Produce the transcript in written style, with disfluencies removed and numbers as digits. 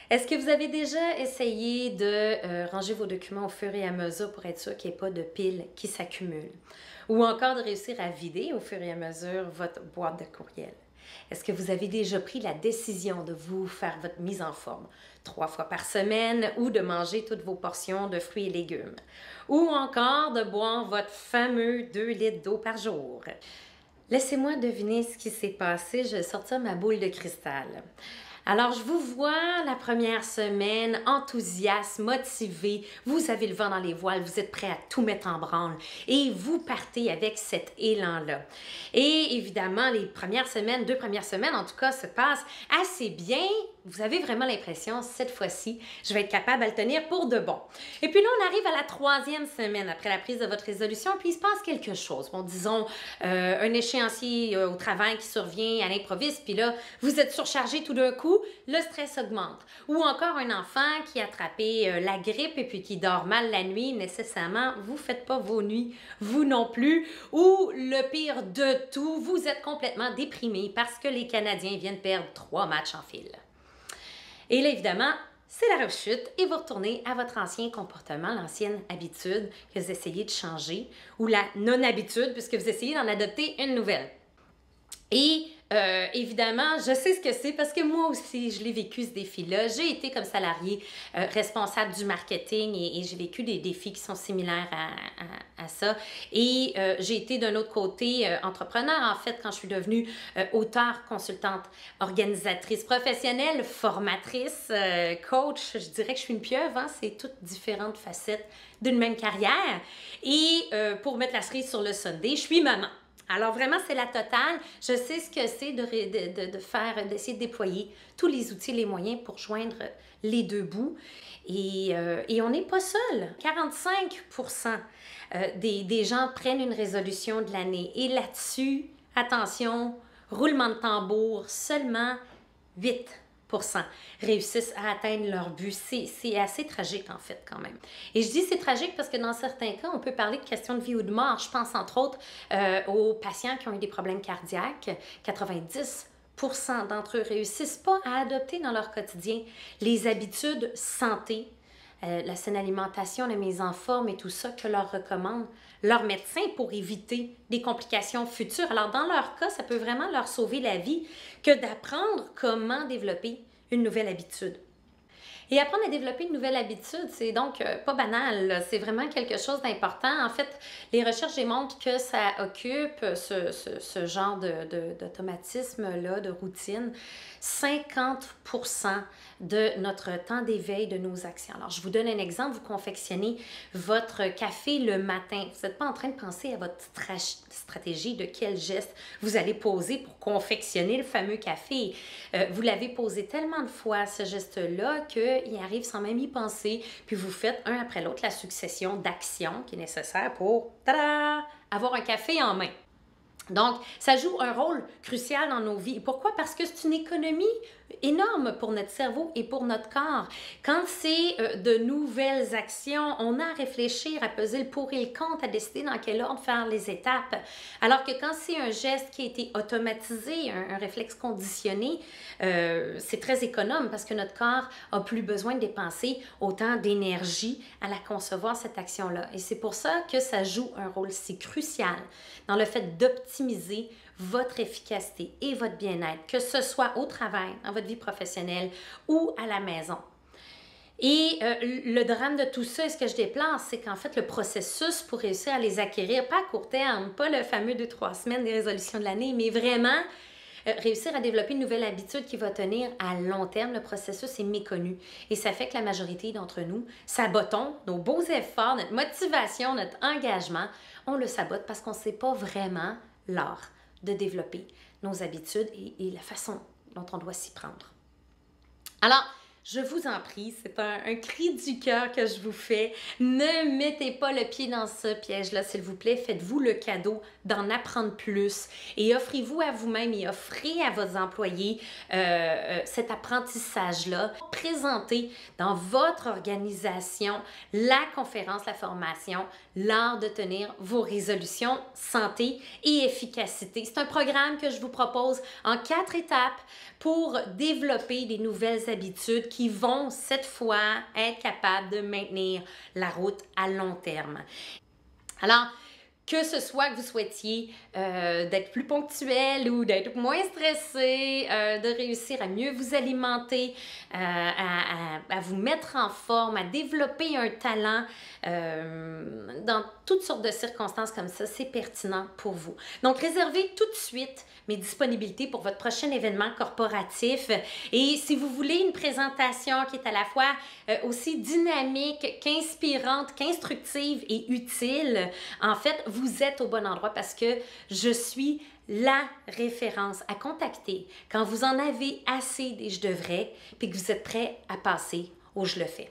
Est-ce que vous avez déjà essayé de ranger vos documents au fur et à mesure pour être sûr qu'il n'y ait pas de piles qui s'accumulent? Ou encore de réussir à vider au fur et à mesure votre boîte de courriel? Est-ce que vous avez déjà pris la décision de vous faire votre mise en forme 3 fois par semaine ou de manger toutes vos portions de fruits et légumes? Ou encore de boire votre fameux 2 litres d'eau par jour? Laissez-moi deviner ce qui s'est passé. Je vais sortir ma boule de cristal. Alors, je vous vois la première semaine, enthousiaste, motivé, vous avez le vent dans les voiles, vous êtes prêt à tout mettre en branle et vous partez avec cet élan-là. Et évidemment, les premières semaines, 2 premières semaines en tout cas, se passent assez bien. Vous avez vraiment l'impression, cette fois-ci, je vais être capable à le tenir pour de bon. Et puis là, on arrive à la 3e semaine après la prise de votre résolution, puis il se passe quelque chose. Bon, disons, un échéancier au travail qui survient à l'improviste, puis là, vous êtes surchargé tout d'un coup, le stress augmente. Ou encore un enfant qui a attrapé la grippe et puis qui dort mal la nuit, nécessairement, vous ne faites pas vos nuits, vous non plus. Ou le pire de tout, vous êtes complètement déprimé parce que les Canadiens viennent perdre 3 matchs en file. Et là, évidemment, c'est la rechute et vous retournez à votre ancien comportement, l'ancienne habitude que vous essayez de changer ou la non-habitude puisque vous essayez d'en adopter une nouvelle. Et évidemment, je sais ce que c'est parce que moi aussi, je l'ai vécu ce défi-là. J'ai été comme salarié responsable du marketing et j'ai vécu des défis qui sont similaires à ça. Et j'ai été d'un autre côté entrepreneur, en fait, quand je suis devenue auteure, consultante, organisatrice professionnelle, formatrice, coach. Je dirais que je suis une pieuvre, hein? C'est toutes différentes facettes d'une même carrière. Et pour mettre la cerise sur le sundae, je suis maman. Alors vraiment, c'est la totale. Je sais ce que c'est d'essayer de déployer tous les outils, les moyens pour joindre les deux bouts. Et on n'est pas seul. 45% des gens prennent une résolution de l'année. Et là-dessus, attention, roulement de tambour, seulement 8% réussissent à atteindre leur but. C'est assez tragique, en fait, quand même. Et je dis c'est tragique parce que dans certains cas, on peut parler de questions de vie ou de mort. Je pense, entre autres, aux patients qui ont eu des problèmes cardiaques. 90% d'entre eux réussissent pas à adopter dans leur quotidien les habitudes santé, la saine alimentation, la mise en forme et tout ça que leur recommande leur médecin pour éviter des complications futures. Alors, dans leur cas, ça peut vraiment leur sauver la vie que d'apprendre comment développer une nouvelle habitude. Et apprendre à développer une nouvelle habitude, c'est donc pas banal, c'est vraiment quelque chose d'important. En fait, les recherches démontrent que ça occupe ce genre d'automatisme-là, de routine, 50% de notre temps d'éveil de nos actions. Alors, je vous donne un exemple. Vous confectionnez votre café le matin. Vous n'êtes pas en train de penser à votre stratégie, de quel geste vous allez poser pour confectionner le fameux café. Vous l'avez posé tellement de fois, ce geste-là, qu'il arrive sans même y penser. Puis vous faites un après l'autre la succession d'actions qui est nécessaire pour, tada, avoir un café en main. Donc, ça joue un rôle crucial dans nos vies. Pourquoi? Parce que c'est une économie énorme pour notre cerveau et pour notre corps. Quand c'est de nouvelles actions, on a à réfléchir, à peser le pour et le contre, à décider dans quel ordre faire les étapes. Alors que quand c'est un geste qui a été automatisé, un réflexe conditionné, c'est très économe parce que notre corps n'a plus besoin de dépenser autant d'énergie à la concevoir, cette action-là. Et c'est pour ça que ça joue un rôle si crucial dans le fait d'optimiser votre efficacité et votre bien-être, que ce soit au travail, dans votre vie professionnelle ou à la maison. Et le drame de tout ça, et ce que je déplore, c'est qu'en fait, le processus pour réussir à les acquérir, pas à court terme, pas le fameux 2-3 semaines des résolutions de l'année, mais vraiment réussir à développer une nouvelle habitude qui va tenir à long terme, le processus est méconnu. Et ça fait que la majorité d'entre nous sabotons nos beaux efforts, notre motivation, notre engagement. On le sabote parce qu'on ne sait pas vraiment l'art de développer nos habitudes et la façon dont on doit s'y prendre. Alors, je vous en prie, c'est un cri du cœur que je vous fais. Ne mettez pas le pied dans ce piège-là, s'il vous plaît. Faites-vous le cadeau d'en apprendre plus et offrez-vous à vous-même et offrez à vos employés cet apprentissage-là. Présentez dans votre organisation la conférence, la formation, l'art de tenir vos résolutions santé et efficacité. C'est un programme que je vous propose en 4 étapes pour développer des nouvelles habitudes qui vont cette fois être capables de maintenir la route à long terme. Alors, que ce soit que vous souhaitiez d'être plus ponctuel ou d'être moins stressé, de réussir à mieux vous alimenter, à vous mettre en forme, à développer un talent dans toutes sortes de circonstances comme ça, c'est pertinent pour vous. Donc, réservez tout de suite mes disponibilités pour votre prochain événement corporatif. Et si vous voulez une présentation qui est à la fois aussi dynamique qu'inspirante, qu'instructive et utile, en fait, vous êtes au bon endroit parce que je suis la référence à contacter quand vous en avez assez des je devrais puis que vous êtes prêt à passer au je le fais.